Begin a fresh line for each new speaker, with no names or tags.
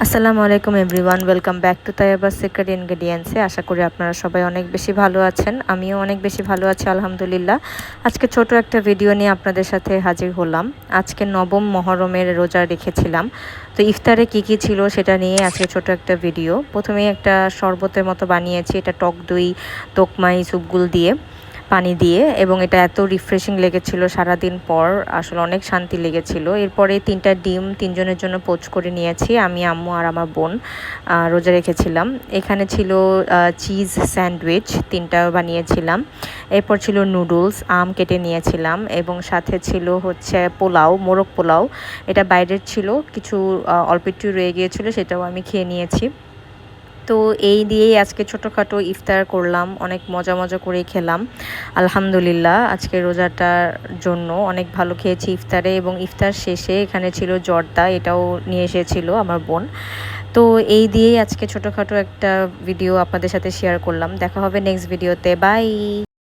আসসালামু আলাইকুম everyone, welcome back to Taiba's secret ইনগ্রেডিয়েন্টসে। আশা করি আপনারা সবাই অনেক বেশি ভালো আছেন। আমিও অনেক বেশি ভালো আছি আলহামদুলিল্লাহ। আজকে ছোট একটা ভিডিও নিয়ে আপনাদের সাথে হাজির হলাম। আজকে নবম মহরমের রোজা রেখেছিলাম। তো ইফতারে কি কি ছিল সেটা নিয়ে আজকে ছোট একটা ভিডিও। প্রথমেই একটা শরবতের মতো বানিয়েছি, এটা টক দই, তোকমাই, সুপগুল দিয়ে, পানি দিয়ে, এবং এটা এত রিফ্রেশিং লেগেছিল সারাদিন পর, আসলে অনেক শান্তি লেগেছিল। এরপরে 3টা ডিম 3জনের জন্য পোচ করে নিয়েছি, আমি, আম্মু আর আমার বোন রোজা রেখেছিলাম। এখানে ছিল চিজ স্যান্ডউইচ 3টা বানিয়েছিলাম। এরপর ছিল নুডলস, আম কেটে নিয়েছিলাম, এবং সাথে ছিল হচ্ছে পোলাও, মোরগ পোলাও। এটা বাইরের ছিল, কিছু অল্প একটু রয়ে গিয়েছিলো, সেটাও আমি খেয়ে নিয়েছি। তো এই দিয়েই আজকে ছোটোখাটো ইফতার করলাম, অনেক মজা মজা করে খেলাম আলহামদুলিল্লাহ। আজকে রোজাটার জন্য অনেক ভালো খেয়েছি ইফতারে, এবং ইফতার শেষে এখানে ছিল জর্দা, এটাও নিয়ে এসেছিল আমার বোন। তো এই দিয়েই আজকে ছোটোখাটো একটা ভিডিও আপনাদের সাথে শেয়ার করলাম। দেখা হবে নেক্সট ভিডিওতে, বাই।